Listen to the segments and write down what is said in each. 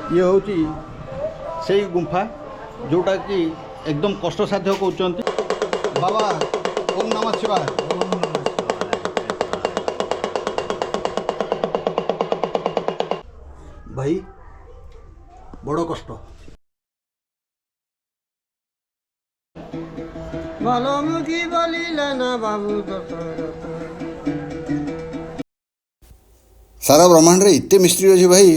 ये हूँ से गुंफा जोटा कि एकदम कष्टसाध्य कहते बाबा ओम नमः शिवाय। भाई बड़ कष्ट ভালোমুখী বলিলে না বাবু सारा ब्रह्मांड रे इतने मिस्ट्री अच्छे भाई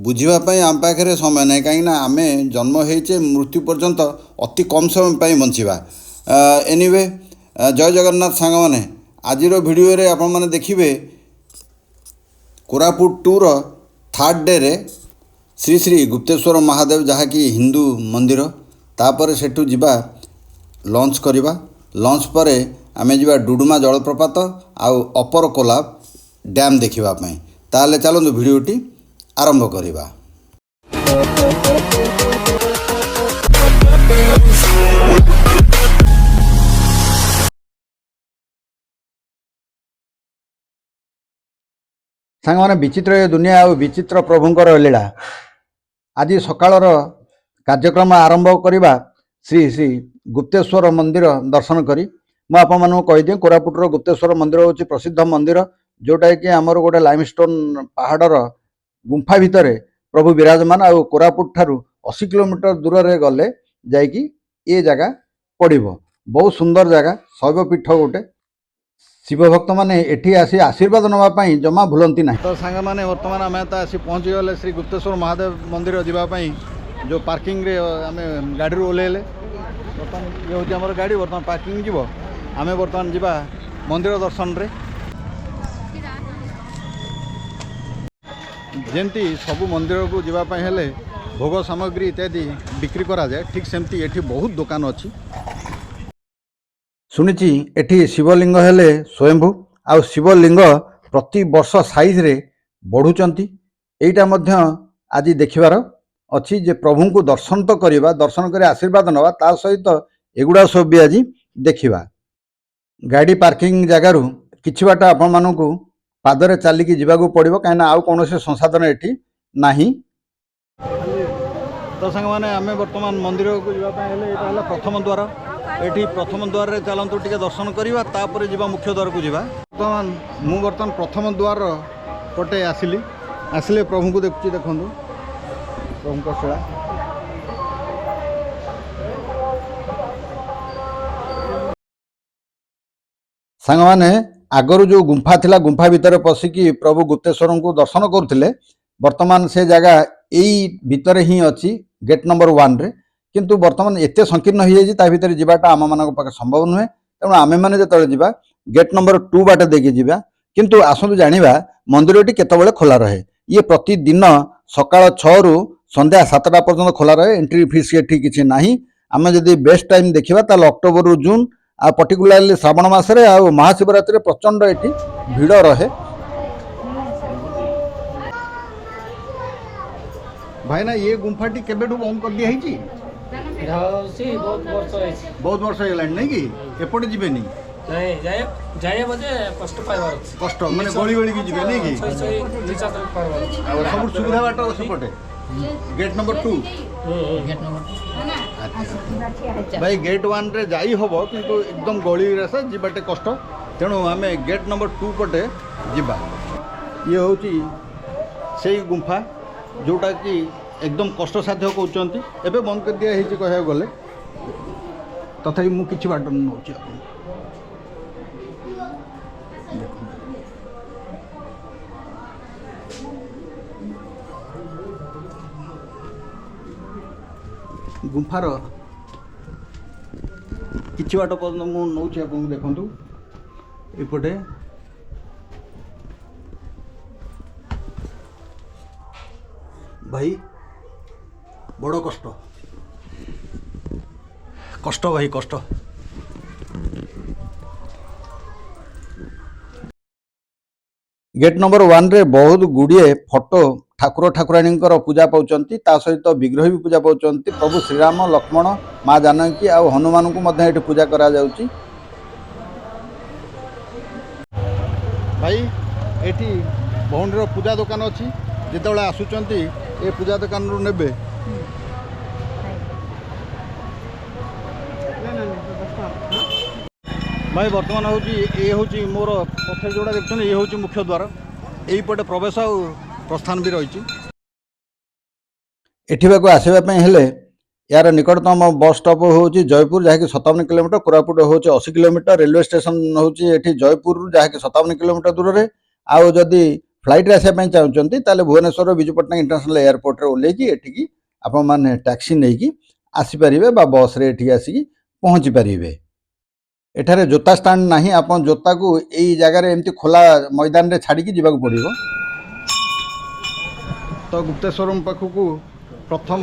बुझापी आम पाखे समय ना कहीं आम जन्म होचे मृत्यु पर्यंत अति कम समय पर बंचा एनिवे जय जगन्नाथ सांग मैंने आज भिडियो आपण मैंने देखिए कोरापुट टूर थर्ड डे रे श्री श्री गुप्तेश्वर महादेव जहाँकि हिंदू मंदिर तापर सेठू जीवा लंच करवा लंच पर आम जा डुडुमा जलप्रपात आउ अपर कोलाब डैम देखापी ताले चलतु भिडियोटी आरंभ करवा। सांग मैंने विचित्र ये दुनिया और विचित्र प्रभुंकर लीला आज सकाळर कार्यक्रम आरंभ करवा श्री श्री गुप्तेश्वर मंदिर दर्शन करी मैं आपको कहीदी कोरापुटर गुप्तेश्वर मंदिर हूँ प्रसिद्ध मंदिर जोटा कि आमर गोटे लाइमस्टोन पहाड़र गुंफा भितर प्रभु विराजमान आ कोरापुट ठारू 80 किलोमीटर दूर रे गले जाइकी ये जगह पड़ो बहुत सुंदर जगह शैवपीठ गोटे शिव भक्त मैंने एठी आसी आशीर्वाद नापी जमा भूलती ना। तो सांग मैंने बर्तमान आम तो आसी पहुँची गले श्री गुप्तेश्वर महादेव मंदिर जावाई जो पार्किंग रे आम गाड़ी ओह्लैले बर्तमान ये हूँ आम गाड़ी बर्तमान पार्किंग जीव आम बर्तमान जावा मंदिर दर्शन रे जमती सबू मंदिर को जावाई हेले भोग सामग्री इत्यादि बिक्री करा जाए ठीक सेमती एठी बहुत दुकान अच्छी शुणी एठी शिवलिंग हेले स्वयंभू आ शिवलिंग प्रति वर्ष साइज रे बढ़ुचंती एटा मध्य आज देखिबार अच्छी जे प्रभु को दर्शन तो करवा दर्शन कर आशीर्वाद नवा ता सहित एगुड़ा सब भी आज देखा गाड़ी पार्किंग जगार किछि बाट आपण मानकू पादरे चलिकी जावाक पड़ो कहीं आउ कौन संसाधन एठी नाही। तो सांग मैंने आम बर्तमान मंदिर को जावाई प्रथम द्वार एठी प्रथम द्वार रे चलतु टिके दर्शन करवा तापर जीवा मुख्य द्वार को जीवा बर्तमान मु बर्तमान प्रथम द्वार पटे आसिली आसिले प्रभु को देखुची देखंतु प्रभु को शिला सांग माने आगरू जो गुंफा थिला गुंफा भितर पशिकी प्रभु गुप्तेश्वर को दर्शन करुले वर्तमान से जगह यही भितर ही अच्छी गेट नंबर 1 रे किंतु वर्तमान एते संकीर्ण हो जाए भितर जावाटा आम मान पाखे संभव नुहे तेणु आम मैंने जो जा गेट नंबर 2 बाटे देके जावा किंतु आसतु जानिबा मंदिरटी केतबेले खोला रहे ये प्रतिदिन सकाळ 6 रु संध्या 7टा पर्यंत खोला रहे एंट्री फीस एठी किछि नाही आम जदि बेस्ट टाइम देखिबा ताले अक्टोबर रु जून आ पर्टिकुलारली श्रावण मासरे आ महाशिवरात्रि प्रचंड एठी भीड़ रहे। भाई ना ये गुंफाटी केबेठू बंद कर दिया हिची बहुत वर्ष होगलानी नहीं कि एपटे जीवे नहीं कष्ट माने गली गली की जीवे नहीं कि सब सुविधा बाट सेपटे गेट नंबर 2 भाई गेट 1 रे जाई होबो किंतु एकदम गली रास्ता जीवाटे कष्ट तेणु आम गेट नंबर 2 पटे जीवा ये होची से गुंफा जोटा कि एकदम कष्टसाध्य कहते एवं बंद कर दिया कह गले तथापि मु किछि बाट नौ गुंफार किछि बाट पर्यंत मु नौछि आपन देखंतु एपटे भाई बड़ कष्ट कष्ट भाई कष्ट गेट नंबर 1 रे बहुत गुड़िए फोटो ठाकुर ठाकुराणी पूजा पाउचंती ता सहित विग्रह भी पूजा पाउचंती प्रभु श्रीराम लक्ष्मण माँ जानकी आ हनुमान को मध्य एठी पूजा करा जाउची। भाई एठी भौंडीर पूजा दुकान अच्छी जिते आसुचंती ए पूजा दुकान रू नेबे भाई बर्तमान हूँ ये हूँ मोर पथे जोड़ा देखते ये हूँ मुख्य द्वार यहीपटे प्रवेश आ प्रस्थान भी रही एठिबा को आसवाई हेले यार निकटतम बस स्टॉप हूँ जयपुर जहाँकि 57 किलोमीटर कोरापुट हूँ 80 किलोमीटर रेलवे स्टेशन हूँ जयपुर जहाँकि 57 किलोमीटर दूर में आउ जदि फ्लाइट आसापी चाहते ताले भुवनेश्वर विजुपट्टनायक इंटरनेशनल एयरपोर्ट रे ओल्लैकी एठिकी आपण माने टैक्सी नहीं आसीपारे बा बस रे एठी आसिकी पहुँची पारे एठारे जोता स्टाण्ड नहीं आप जोता को यही जगार एमती खोला मैदान रे छाड़ी जावाक पड़ो तो गुप्तेश्वर पाखक प्रथम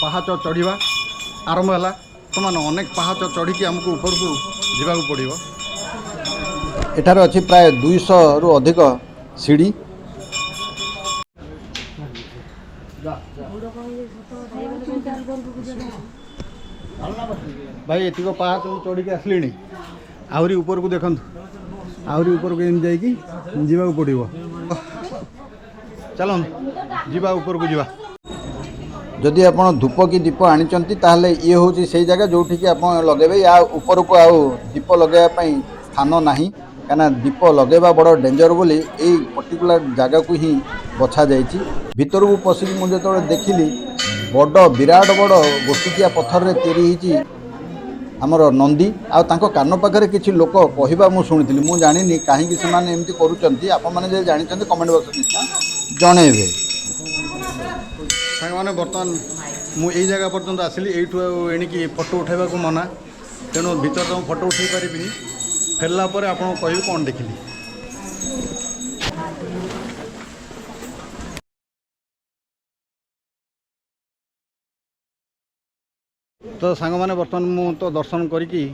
पहाच चढ़ा आरंभ है तो मान अनेक पहाच चढ़ी आमको ऊपर को जावाक पड़ो एठारे अच्छी प्राय 200 रु अधिक सीढ़ी भाई एतिक पहाच चढ़ी आसली आहरी ऊपर को देखु आहरी ऊपर को एम जावाक पड़ो चलो जीवा ऊपर को जीवा जदि आप धूप की दीप आनी ताहले ये हूँ से जगह जोठी की आप लगे या ऊपर को आउ दीप लगेवाई स्थान ना कहीं दीप लगेवा बड़ डेंजर बोली यही पर्टिकुलर जगह को ही बछा जाइए भीतर को पशिक मुझे जो देखिली बड़ विराट बड़ गोटिकिया पत्थर रे तैयारी आमर नंदी आउ कान पाखे किसी लोक कहवा मुझे शुणी मुझे जानी कहीं एमती करुँच आप जानते कमेंट बक्स जनइबे साने बर्तमान मुझे जगह पर्यटन आसली यू एणिकी फोटो उठाइबा को मना तेणु भीतर तो फोटो उठे पारि फेरला आपको कह कौन देखिली तो सांग मैंने बर्तमान मु तो दर्शन करी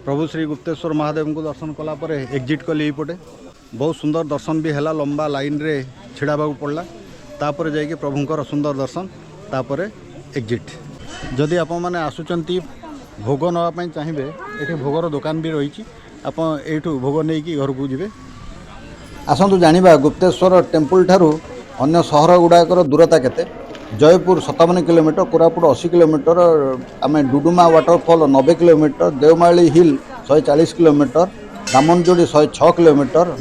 प्रभु श्री गुप्तेश्वर महादेव को दर्शन कलापर एग्जिट कली यपटे बहुत सुंदर दर्शन भी है लंबा लाइन रे छिड़ाबा पड़ला तापर जाइए प्रभुंकर सुंदर दर्शन तापर एग्जिट जदि आप मैंने आसुचंती भोग नापी चाहिए ये भोगर दुकान भी रही आप यू भोग नहीं कि घर को जी आसतु जाना गुप्तेश्वर टेम्पल ठारू अन्य सहर गुड़ाकर दूरता केते जयपुर 57 किलोमीटर कोरापुट 80 किलोमीटर आम डुडुमा वाटरफॉल 90 किलोमीटर देवमाली हिल 140 किलोमीटर दामनजोड़ी 106 किलोमीटर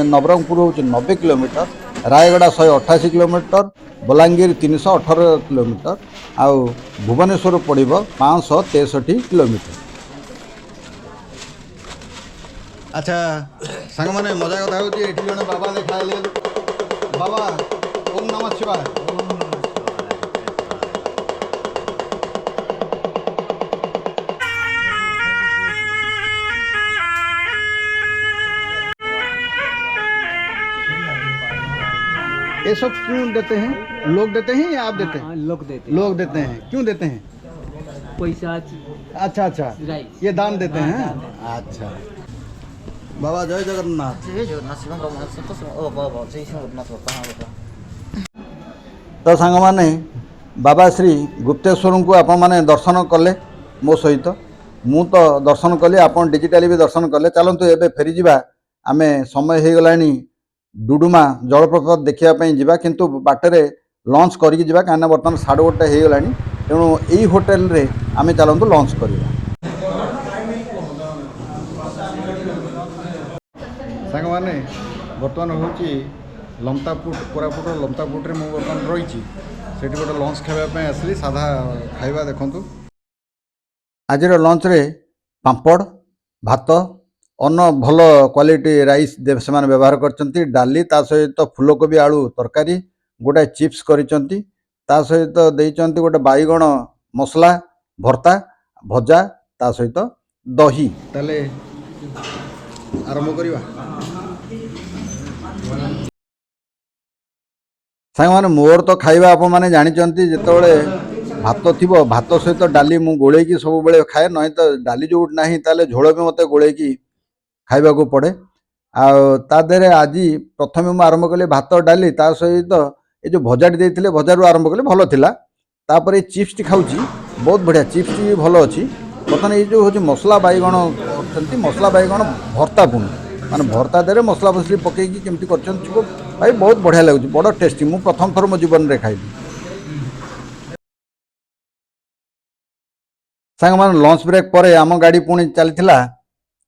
नवरंगपुर हूँ 90 kilometre Rayagada 188 kilometre Balangir 318 kilometre आउ भुवनेश्वर पड़ो 563 किलोमीटर। अच्छा सांग मैंने मजा कथा हूँ ये जन बाबा देखा बाबा ओम नमः शिवाय ये सब क्यों देते हैं लोग देते हैं या आप देते हैं लोग देते हैं क्यों देते हैं पैसा अच्छा अच्छा ये दान देते हैं अच्छा बाबा जय जगन्नाथ तो सांग माने बाबा श्री गुप्तेश्वर को आप माने दर्शन कले मो सहित मु तो दर्शन कली आप डिजिटाली भी दर्शन कले चलतु एबे फेरी जावा आम समय हो गलानी डुडुमा जलप्रपात देखापी जावा किंतु बाटरे लंच करके जावा कहीं बर्तमान 1:30 हो गलानी तेणु यही होटेल रे आम चलतु लंच करवा सांग माने बर्तमान हूँ लमतापुट कोरापुट लमतापुट रे मु बर्तमान रही गोटे लंच खावाई आसली साधा खाଇବା देखु आज लंच रे पापड़ भात अन्न भल क्वालिटी राइस से व्यवहार करचंती डाली ता सहित फूलकोबी आलू तरकारी गोटे चिप्स करिचंती ता सहित देइचंती गोटे बाईगण मसला भर्ता भजा ता सहित दही ताले आरंभ करिवा सांग माने मोर तो खाइबा आप माने जानिचंती जेतोले भात थिबो भात सहित डाली मु गोले की सब बेले खाए नहीं तो डाली जो नाही ताले झोल भी मते गोले की खाइबा को पड़े आदे आज प्रथम मुझे आरंभ कली भात डाली ता सहित ये जो भजाटी देते भजार आरंभ कली भल थिला तापर ये चिप्स टी खाऊँ बहुत बढ़िया चिप्स टी भल अच्छी बर्तमान ये जो हूँ मसला बैगण मसला बैगण भर्ता पुणी माने भर्ता देरे मसला मसली पकईकी केमती कर भाई बहुत बढ़िया लगुच बड़ टेस्टी मु प्रथम थर मो जीवन में खाइली ସାଙ୍ଗମାନେ ଲଞ୍ଚ ବ୍ରେକ୍ ପରେ ଆମ ଗାଡ଼ି ପୁଣି ଚାଲିଥିଲା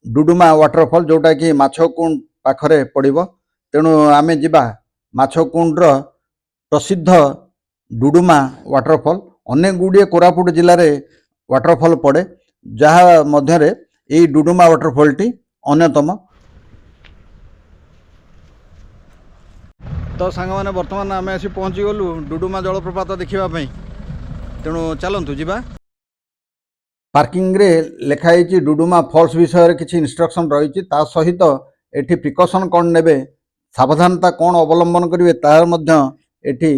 ଡୁଡୁମା ୱାଟରଫଲ୍, ଯେଉଁଟାକି ମାଛକୁଣ୍ଡ ପାଖରେ ପଡ଼ିବ। ତେଣୁ ଆମେ ଯିବା ମାଛକୁଣ୍ଡର ପ୍ରସିଦ୍ଧ ଡୁଡୁମା ୱାଟରଫଲ୍। ଅନେକ ଗୁଡ଼ିଏ କୋରାପୁଟ ଜିଲ୍ଲାରେ ୱାଟରଫଲ୍ ପଡ଼େ, ଯାହା ମଧ୍ୟରେ ଏହି ଡୁଡୁମା ୱାଟରଫଲ୍ଟି ଅନ୍ୟତମ। ତ ସାଙ୍ଗମାନେ ବର୍ତ୍ତମାନ ଆମେ ଆସି ପହଞ୍ଚିଗଲୁ ଡୁଡୁମା ଜଳପ୍ରପାତ ଦେଖିବା ପାଇଁ। ତେଣୁ ଚାଲନ୍ତୁ ଯିବା। ପାର୍କିଂରେ ଲେଖା ହେଇଛି ଡୁଡୁମା ଫଲ୍ସ ବିଷୟରେ କିଛି ଇନଷ୍ଟ୍ରକ୍ସନ୍ ରହିଛି। ତା ସହିତ ଏଠି ପ୍ରିକସନ୍ କ'ଣ ନେବେ, ସାବଧାନତା କ'ଣ ଅବଲମ୍ବନ କରିବେ, ତାହାର ମଧ୍ୟ ଏଠି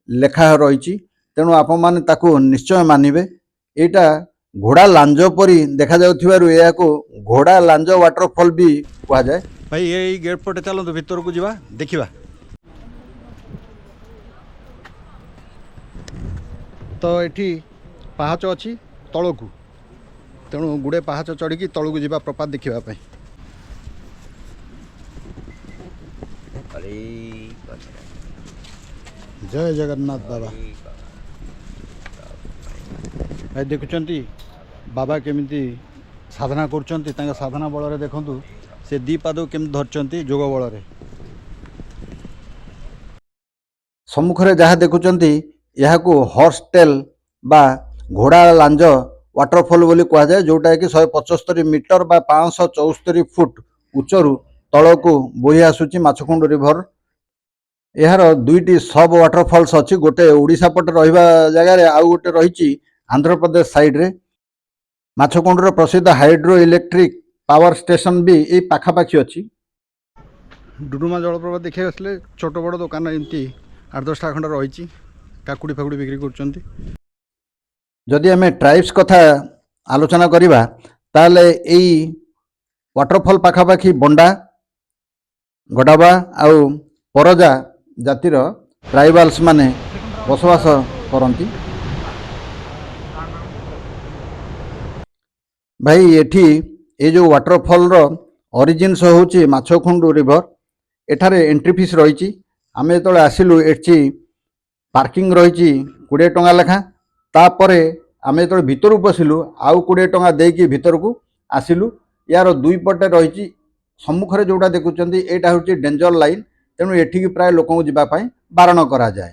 ଲେଖା ରହିଛି। ତେଣୁ ଆପଣମାନେ ତାକୁ ନିଶ୍ଚୟ ମାନିବେ। ଏଇଟା ଘୋଡ଼ା ଲାଞ୍ଜ ପରି ଦେଖାଯାଉଥିବାରୁ ଏହାକୁ ଘୋଡ଼ା ଲାଞ୍ଜ ୱାଟରଫଲ୍ ବି କୁହାଯାଏ। ଭାଇ ଏଇ ଗେଟ୍ ପଟେ ଚାଲନ୍ତୁ, ଭିତରକୁ ଯିବା, ଦେଖିବା। ତ ଏଠି ପାହାଚ ଅଛି ତଳକୁ, ତେଣୁ ଗୁଡ଼େ ପାହାଚ ଚଢ଼ିକି ତଳକୁ ଯିବା ପ୍ରପାତ ଦେଖିବା ପାଇଁ। ଜୟ ଜଗନ୍ନାଥ ବାବା। ଭାଇ ଦେଖୁଛନ୍ତି ବାବା କେମିତି ସାଧନା କରୁଛନ୍ତି। ତାଙ୍କ ସାଧନା ବଳରେ ଦେଖନ୍ତୁ ସେ ଦୁଇ ପାଦକୁ କେମିତି ଧରିଛନ୍ତି ଯୋଗ ବଳରେ। ସମ୍ମୁଖରେ ଯାହା ଦେଖୁଛନ୍ତି ଏହାକୁ ହର୍ସ ଟେଲ୍ ବା ଘୋଡ଼ା ଲାଞ୍ଜ ୱାଟରଫଲ୍ ବୋଲି କୁହାଯାଏ, ଯେଉଁଟାକି 175 ମିଟର ବା 574 ଫୁଟ ଉଚ୍ଚରୁ ତଳକୁ ବୋହି ଆସୁଛି ମାଛକୁଣ୍ଡ ରିଭର। ଏହାର ଦୁଇଟି ସବ୍ ୱାଟରଫଲ୍ସ ଅଛି, ଗୋଟେ ଓଡ଼ିଶା ପଟେ ରହିବା ଜାଗାରେ, ଆଉ ଗୋଟେ ରହିଛି ଆନ୍ଧ୍ରପ୍ରଦେଶ ସାଇଡ଼ରେ। ମାଛକୁଣ୍ଡର ପ୍ରସିଦ୍ଧ ହାଇଡ୍ରୋ ଇଲେକ୍ଟ୍ରିକ୍ ପାୱାର ଷ୍ଟେସନ ବି ଏଇ ପାଖାପାଖି ଅଛି। ଡୁଡୁମା ଜଳପ୍ରପାତ ଦେଖିବାକୁ ଆସିଲେ ଛୋଟ ବଡ଼ ଦୋକାନ ଏମିତି 8-10ଟା ଖଣ୍ଡେ ରହିଛି, କାକୁଡ଼ି ଫାକୁଡ଼ି ବିକ୍ରି କରୁଛନ୍ତି। ଯଦି ଆମେ ଟ୍ରାଇବ୍ସ କଥା ଆଲୋଚନା କରିବା ତାହେଲେ ଏଇ ୱାଟରଫଲ୍ ପାଖାପାଖି ବଣ୍ଡା, ଗଡ଼ାବା ଆଉ ପରଜା ଜାତିର ଟ୍ରାଇବାଲ୍ସ ମାନେ ବସବାସ କରନ୍ତି। ଭାଇ ଏଠି ଏ ଯେଉଁ ୱାଟରଫଲ୍ର ଅରିଜିନ୍ସ ହେଉଛି ମାଛକୁଣ୍ଡ ରିଭର। ଏଠାରେ ଏଣ୍ଟ୍ରି ଫିସ୍ ରହିଛି। ଆମେ ଯେତେବେଳେ ଆସିଲୁ ଏଠି ପାର୍କିଂ ରହିଛି 20 ଟଙ୍କା ଲେଖା। ତାପରେ ଆମେ ଯେତେବେଳେ ଭିତରକୁ ପଶିଲୁ ଆଉ 20 ଟଙ୍କା ଦେଇକି ଭିତରକୁ ଆସିଲୁ। ୟାର ଦୁଇ ପଟେ ରହିଛି, ସମ୍ମୁଖରେ ଯେଉଁଟା ଦେଖୁଛନ୍ତି ଏଇଟା ହେଉଛି ଡେଞ୍ଜର ଲାଇନ୍, ତେଣୁ ଏଠିକି ପ୍ରାୟ ଲୋକଙ୍କୁ ଯିବା ପାଇଁ ବାରଣ କରାଯାଏ।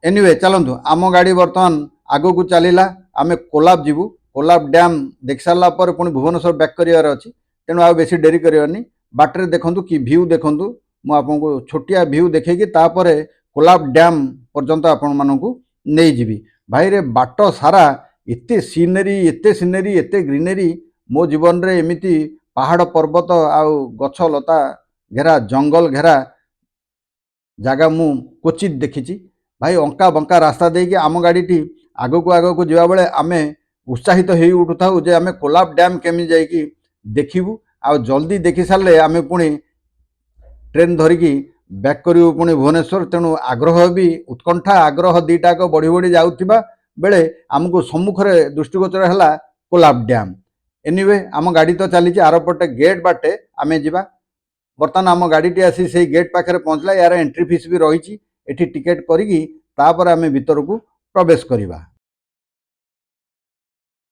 ଏନିୱେ ଚାଲନ୍ତୁ, ଆମ ଗାଡ଼ି ବର୍ତ୍ତମାନ ଆଗକୁ ଚାଲିଲା। ଆମେ କୋଲାବ ଯିବୁ। କୋଲାବ ଡ୍ୟାମ୍ ଦେଖି ସାରିଲା ପରେ ପୁଣି ଭୁବନେଶ୍ୱର ବ୍ୟାକ୍ କରିବାର ଅଛି, ତେଣୁ ଆଉ ବେଶୀ ଡେରି କରିବାନି। ବାଟରେ ଦେଖନ୍ତୁ କି ଭିଉ ଦେଖନ୍ତୁ, ମୁଁ ଆପଣଙ୍କୁ ଛୋଟିଆ ଭିଉ ଦେଖେଇକି ତାପରେ କୋଲାବ ଡ୍ୟାମ୍ ପର୍ଯ୍ୟନ୍ତ ଆପଣମାନଙ୍କୁ ନେଇଯିବି। ଭାଇରେ ବାଟ ସାରା ଏତେ ସିନେରୀ, ଏତେ ଗ୍ରିନେରୀ, ମୋ ଜୀବନରେ ଏମିତି ପାହାଡ଼ ପର୍ବତ ଆଉ ଗଛ ଲତା ଘେରା, ଜଙ୍ଗଲ ଘେରା ଜାଗା ମୁଁ କ୍ୱଚିତ୍ ଦେଖିଛି। ଭାଇ ଅଙ୍କା ବଙ୍କା ରାସ୍ତା ଦେଇକି ଆମ ଗାଡ଼ିଟି ଆଗକୁ ଯିବା ବେଳେ ଆମେ ଉତ୍ସାହିତ ହେଇ ଉଠୁଥାଉ ଯେ ଆମେ କୋଲାବ ଡ୍ୟାମ୍ କେମିତି ଯାଇକି ଦେଖିବୁ। ଆଉ ଜଲ୍ଦି ଦେଖି ସାରିଲେ ଆମେ ପୁଣି ଟ୍ରେନ୍ ଧରିକି ବ୍ୟାକ୍ କରିବୁ ପୁଣି ଭୁବନେଶ୍ୱର। ତେଣୁ ଆଗ୍ରହ ବି, ଉତ୍କଣ୍ଠା ଆଗ୍ରହ ଦୁଇଟାକ ବଢ଼ି ବଢ଼ି ଯାଉଥିବା ବେଳେ ଆମକୁ ସମ୍ମୁଖରେ ଦୃଷ୍ଟିଗୋଚର ହେଲା କୋଲାବ ଡ୍ୟାମ୍। ଏନିୱେ ଆମ ଗାଡ଼ି ତ ଚାଲିଛି, ଆରପଟେ ଗେଟ୍ ବାଟେ ଆମେ ଯିବା। ବର୍ତ୍ତମାନ ଆମ ଗାଡ଼ିଟି ଆସି ସେଇ ଗେଟ୍ ପାଖରେ ପହଞ୍ଚିଲା। ୟାର ଏଣ୍ଟ୍ରି ଫିସ୍ ବି ରହିଛି, ଏଠି ଟିକେଟ୍ କରିକି ତାପରେ ଆମେ ଭିତରକୁ ପ୍ରବେଶ କରିବା।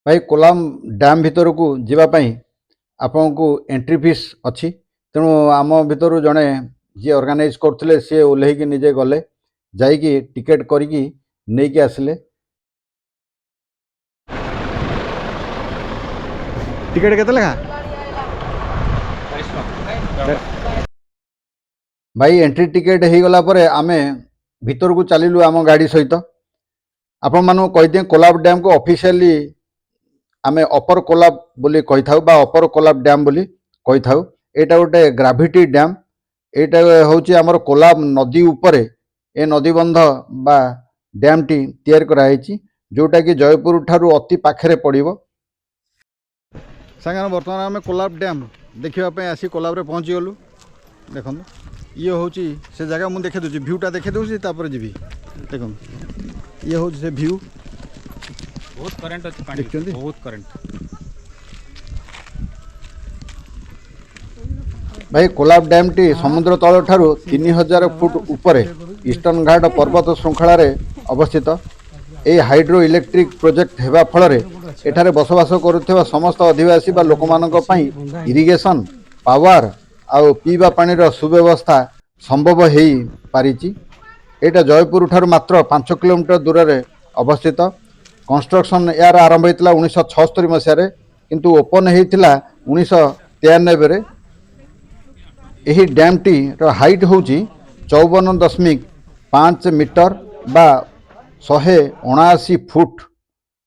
ଭାଇ କୋଲାବ ଡ୍ୟାମ୍ ଭିତରକୁ ଯିବା ପାଇଁ ଆପଣଙ୍କୁ ଏଣ୍ଟ୍ରି ଫିସ୍ ଅଛି। ତେଣୁ ଆମ ଭିତରୁ ଜଣେ ଯିଏ ଅର୍ଗାନାଇଜ୍ କରୁଥିଲେ ସିଏ ଓହ୍ଲେଇକି ନିଜେ ଗଲେ, ଯାଇକି ଟିକେଟ୍ କରିକି ନେଇକି ଆସିଲେ। ଟିକେଟ୍ କେତେ ଲେଖା? ଭାଇ ଏଣ୍ଟ୍ରି ଟିକେଟ୍ ହେଇଗଲା ପରେ ଆମେ ଭିତରକୁ ଚାଲିଲୁ ଆମ ଗାଡ଼ି ସହିତ। ଆପଣମାନଙ୍କୁ କହିଦିଏ କୋଲାବ ଡ୍ୟାମ୍କୁ ଅଫିସିଆଲି ଆମେ ଅପର କୋଲାବ ବୋଲି କହିଥାଉ ବା ଅପର କୋଲାବ ଡ୍ୟାମ୍ ବୋଲି କହିଥାଉ। ଏଇଟା ଗୋଟେ ଗ୍ରାଭିଟି ଡ୍ୟାମ୍। ଏଇଟା ହେଉଛି ଆମର କୋଲାବ ନଦୀ ଉପରେ ଏ ନଦୀବନ୍ଧ ବା ଡ୍ୟାମ୍ଟି ତିଆରି କରାଯାଇଛି, ଯେଉଁଟାକି ଜୟପୁର ଠାରୁ ଅତି ପାଖରେ ପଡ଼ିବ। ସାଙ୍ଗମାନେ ବର୍ତ୍ତମାନ ଆମେ କୋଲାବ ଡ୍ୟାମ୍ ଦେଖିବା ପାଇଁ ଆସି କୋଲାବରେ ପହଞ୍ଚିଗଲୁ। ଦେଖନ୍ତୁ ଇଏ ହେଉଛି ସେ ଜାଗା, ମୁଁ ଦେଖେଇ ଦେଉଛି, ଭ୍ୟୁଟା ଦେଖେଇ ଦେଉଛି ତାପରେ ଯିବି। ଦେଖନ୍ତୁ ଇଏ ହେଉଛି ସେ ଭ୍ୟୁ। ବହୁତ କରେଣ୍ଟ ଅଛି, ପାଣି ଦେଖୁଛନ୍ତି? ବହୁତ କରେଣ୍ଟ। ଭାଇ କୋଲାବ ଡ୍ୟାମ୍ଟି ସମୁଦ୍ର ତଳଠାରୁ 3000 ଫୁଟ ଉପରେ ଇଷ୍ଟର୍ଣ୍ଣ ଘାଟ ପର୍ବତ ଶୃଙ୍ଖଳାରେ ଅବସ୍ଥିତ। ଏହି ହାଇଡ୍ରୋ ଇଲେକ୍ଟ୍ରିକ୍ ପ୍ରୋଜେକ୍ଟ ହେବା ଫଳରେ ଏଠାରେ ବସବାସ କରୁଥିବା ସମସ୍ତ ଅଧିବାସୀ ବା ଲୋକମାନଙ୍କ ପାଇଁ ଇରିଗେସନ୍ ପାୱାର ଆଉ ପିଇବା ପାଣିର ସୁବ୍ୟବସ୍ଥା ସମ୍ଭବ ହୋଇପାରିଛି। ଏଇଟା ଜୟପୁର ଠାରୁ ମାତ୍ର 5 କିଲୋମିଟର ଦୂରରେ ଅବସ୍ଥିତ। କନଷ୍ଟ୍ରକ୍ସନ୍ ଏହାର ଆରମ୍ଭ ହୋଇଥିଲା 1976 ମସିହାରେ, କିନ୍ତୁ ଓପନ୍ ହୋଇଥିଲା 1993ରେ। ଏହି ଡ୍ୟାମ୍ଟିର ହାଇଟ୍ ହେଉଛି 54.5 ମିଟର ବା 179 ଫୁଟ,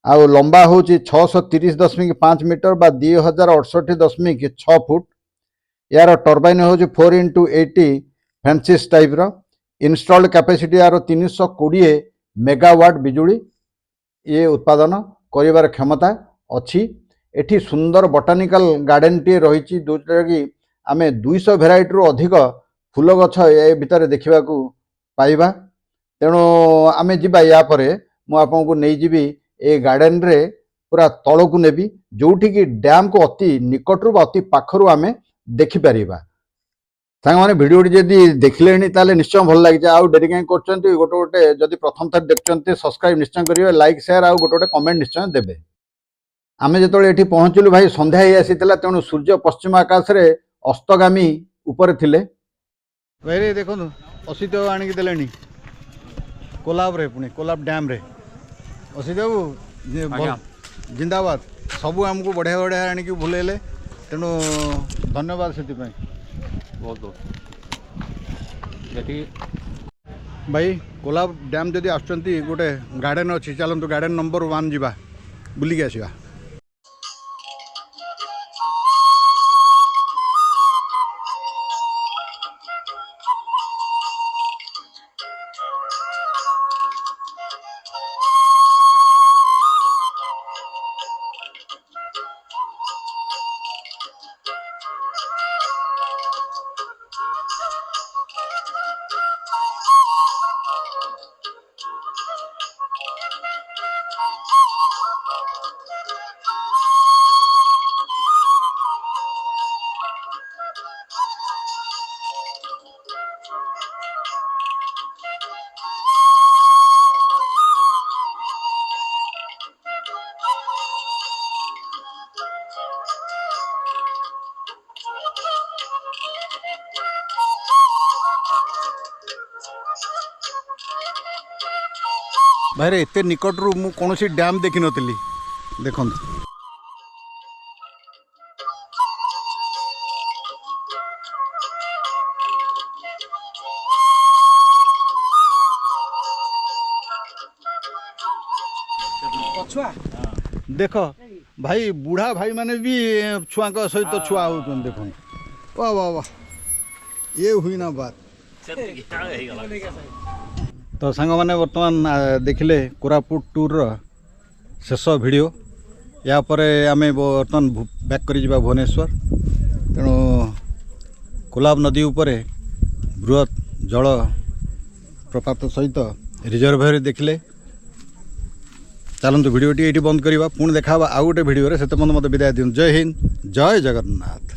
ଆଉ ଲମ୍ବା ହେଉଛି 630.5 ମିଟର ବା 2068.6 ଫୁଟ। ଏହାର ଟର୍ବାଇନ୍ ହେଉଛି 4x80 ଫ୍ରାନ୍ସିସ୍ ଟାଇପ୍ର। ଇନଷ୍ଟଲ୍ଡ କ୍ୟାପାସିଟି ଏହାର 320 ମେଗାୱାଟ୍ ବିଜୁଳି ଇଏ ଉତ୍ପାଦନ କରିବାର କ୍ଷମତା ଅଛି। ଏଠି ସୁନ୍ଦର ବଟାନିକାଲ ଗାର୍ଡେନଟିଏ ରହିଛି, ଯେଉଁଟାରେ କି ଆମେ 200 ଭେରାଇଟିରୁ ଅଧିକ ଫୁଲ ଗଛ ଏ ଭିତରେ ଦେଖିବାକୁ ପାଇବା। ତେଣୁ ଆମେ ଯିବା, ୟା ପରେ ମୁଁ ଆପଣଙ୍କୁ ନେଇଯିବି ଏ ଗାର୍ଡେନରେ ପୁରା ତଳକୁ ନେବି, ଯେଉଁଠିକି ଡ୍ୟାମ୍କୁ ଅତି ନିକଟରୁ ବା ଅତି ପାଖରୁ ଆମେ ଦେଖିପାରିବା। ସାଙ୍ଗମାନେ ଭିଡ଼ିଓଟି ଯଦି ଦେଖିଲେଣି ତାହେଲେ ନିଶ୍ଚୟ ଭଲ ଲାଗିଛି। ଆଉ ଡେରି କାହିଁ କରୁଛନ୍ତି, ଗୋଟେ ଯଦି ପ୍ରଥମ ଥର ଦେଖୁଛନ୍ତି ସବସ୍କ୍ରାଇବ୍ ନିଶ୍ଚୟ କରିବେ, ଲାଇକ୍ ସେୟାର ଆଉ ଗୋଟେ କମେଣ୍ଟ ନିଶ୍ଚୟ ଦେବେ। ଆମେ ଯେତେବେଳେ ଏଠି ପହଞ୍ଚିଲୁ ଭାଇ ସନ୍ଧ୍ୟା ହେଇ ଆସିଥିଲା, ତେଣୁ ସୂର୍ଯ୍ୟ ପଶ୍ଚିମ ଆକାଶରେ ଅସ୍ତଗାମୀ ଉପରେ ଥିଲେ। ଭାଇରେ ଦେଖନ୍ତୁ ଅସିତ ବାବୁ ଆଣିକି ଦେଲେଣି କୋଲାବରେ, ପୁଣି କୋଲାବ ଡ୍ୟାମ୍ରେ। ଅସିତ ବାବୁ ଜିନ୍ଦାବାଦ, ସବୁ ଆମକୁ ବଢ଼ିଆ ବଢ଼ିଆ ଆଣିକି ବୁଲେଇଲେ, ତେଣୁ ଧନ୍ୟବାଦ ସେଥିପାଇଁ ବହୁତ ବହୁତ। ଯେତିକି ଭାଇ କୋଲାବ ଡ୍ୟାମ୍ ଯଦି ଆସୁଛନ୍ତି, ଗୋଟେ ଗାର୍ଡ଼େନ୍ ଅଛି, ଚାଲନ୍ତୁ ଗାର୍ଡ଼େନ୍ ନମ୍ବର 1 ଯିବା, ବୁଲିକି ଆସିବା। ଭାଇରେ ଏତେ ନିକଟରୁ ମୁଁ କୌଣସି ଡ୍ୟାମ୍ ଦେଖିନଥିଲି, ଦେଖନ୍ତୁ। देख भाई बुढ़ा भाई माने भी छुआ सहित छुआ होते देखो। वाह वाह वाह, ये हुई ना बात। तो सांग मैंने बर्तमान देखिले कोरापुट टूर शेष वीडियो। या पर आम बर्तमान बैक कर भुवनेश्वर। तेणु कोलाब नदी उपरे बृहत जल प्रपात सहित रिजर्भर देखिले। चलतु वीडियोटी ये बंद करवा, पुणी देखा आउ गोटे वीडियो से मत विदाय दिखाँ। जय हिंद, जय जगन्नाथ।